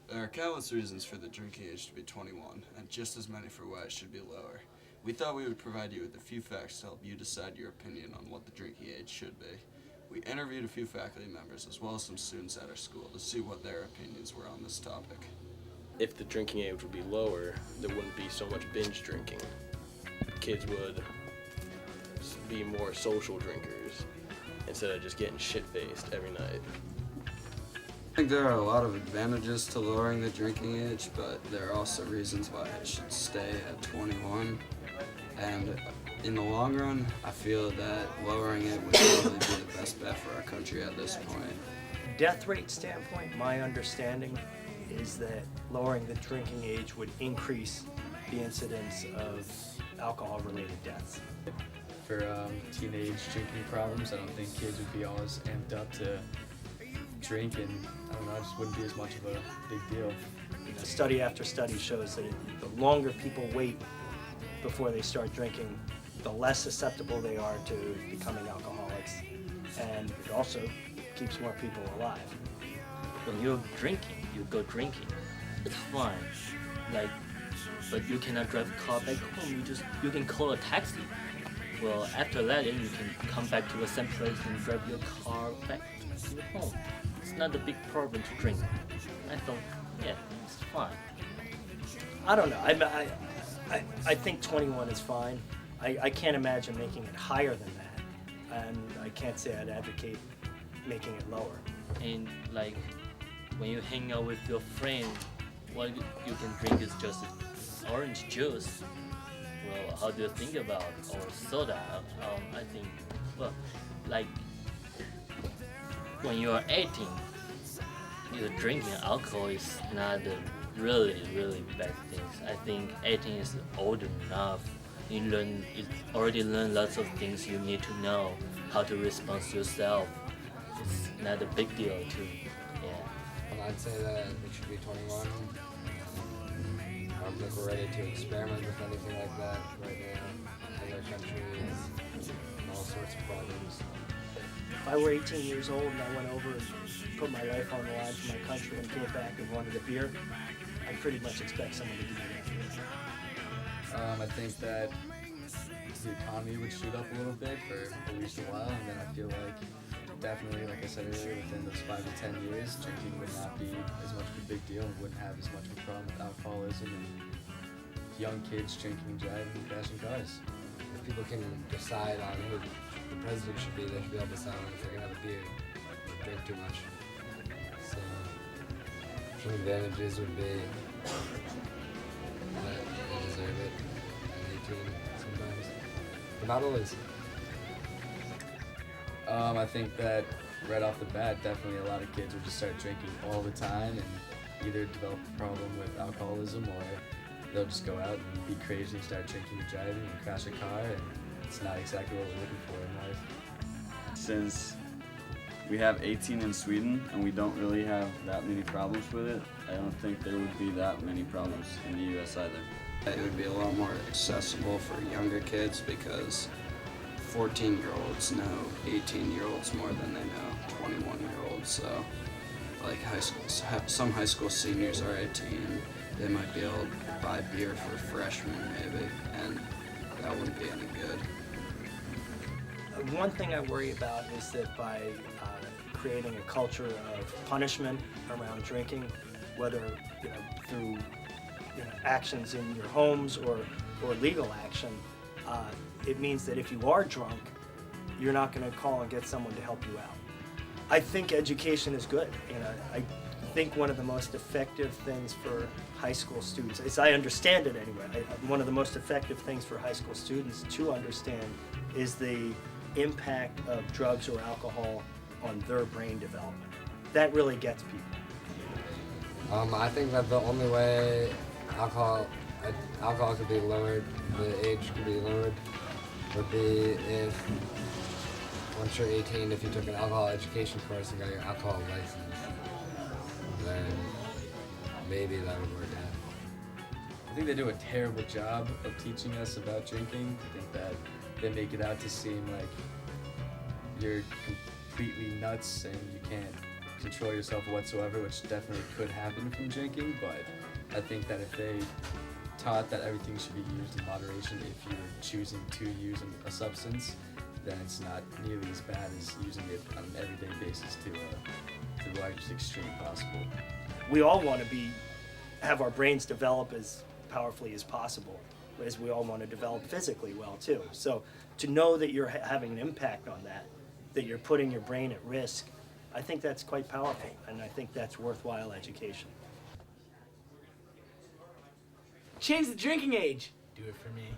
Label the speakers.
Speaker 1: There are countless reasons for the drinking age to be 21, and just as many for why it should be lower. We thought we would provide you with a few facts to help you decide your opinion on what the drinking age should be. We interviewed a few faculty members as well as some students at our school to see what their opinions were on this topic.
Speaker 2: If the drinking age would be lower, there wouldn't be so much binge drinking. Kids would be more social drinkers instead of just getting shit-faced every night.
Speaker 1: I think there are a lot of advantages to lowering the drinking age, but there are also reasons why it should stay at 21. And in the long run, I feel that lowering it would probably be the best bet for our country at this point.
Speaker 3: Death rate standpoint, my understanding is that lowering the drinking age would increase the incidence of alcohol-related deaths.
Speaker 4: For teenage drinking problems, I don't think kids would be always amped up to drink, and I don't know, it just wouldn't be as much of a big deal.
Speaker 3: Study after study shows that the longer people wait before they start drinking, the less susceptible they are to becoming alcoholics, and it also keeps more people alive.
Speaker 5: When you're drinking, you go drinking. It's fine. But you cannot drive a car back home. You can call a taxi. Well, after that, then you can come back to the same place and drive your car back to your home. It's not a big problem to drink. I thought, yeah, it's fine.
Speaker 3: I don't know. I think 21 is fine. I can't imagine making it higher than that, and I can't say I'd advocate making it lower.
Speaker 5: And when you hang out with your friend, what you can drink is just orange juice. Well, how do you think about or soda? I think, well, when you are 18, you're drinking alcohol is not a really, really bad thing. I think 18 is old enough. You already learn lots of things you need to know, how to respond to yourself. It's not a big deal too. Yeah.
Speaker 6: I'd say that it should be 21. I don't think we're ready to experiment with anything like that right now. In our country is all sorts of problems.
Speaker 3: If I were 18 years old and I went over and put my life on the line for my country and came back and wanted a beer, I'd pretty much expect someone to give me that.
Speaker 4: I think that the economy would shoot up a little bit for at least a while, and then I feel like definitely, like I said earlier, within those 5 to 10 years, drinking would not be as much of a big deal and wouldn't have as much of a problem with alcoholism and young kids drinking and driving and crashing cars.
Speaker 6: If people can decide on who the president should be, they should be able to decide on if they're going to have a beer or drink too much. So, some advantages would be that they deserve it at 18 sometimes, but not always.
Speaker 4: I think that right off the bat, definitely a lot of kids would just start drinking all the time and either develop a problem with alcoholism or they'll just go out and be crazy and start drinking and driving and crash a car, and it's not exactly what we're looking for in life.
Speaker 7: Since we have 18 in Sweden and we don't really have that many problems with it, I don't think there would be that many problems in the US either.
Speaker 1: It would be a lot more accessible for younger kids because 14-year-olds know 18-year-olds more than they know 21-year-olds. So, like some high school seniors are 18. They might be able to buy beer for freshmen maybe, and that wouldn't be any good.
Speaker 3: One thing I worry about is that by creating a culture of punishment around drinking, whether through actions in your homes or legal action, it means that if you are drunk, you're not going to call and get someone to help you out. I think education is good. I think one of the most effective things for high school students, as I understand it anyway, one of the most effective things for high school students to understand is the impact of drugs or alcohol on their brain development. That really gets people.
Speaker 6: I think that the only way alcohol could be lowered, the age could be lowered, would be if once you're 18, if you took an alcohol education course and got your alcohol license, then maybe that would work out.
Speaker 4: I think they do a terrible job of teaching us about drinking. I think that they make it out to seem like you're completely nuts and you can't control yourself whatsoever, which definitely could happen from drinking. But I think that if they taught that everything should be used in moderation, if you're choosing to use a substance, then it's not nearly as bad as using it on an everyday basis to the largest extreme possible.
Speaker 3: We all want to have our brains develop as powerfully as possible, as we all want to develop physically well too. So to know that you're having an impact on that you're putting your brain at risk, I think that's quite powerful, and I think that's worthwhile education.
Speaker 8: Change the drinking age. Do it for me.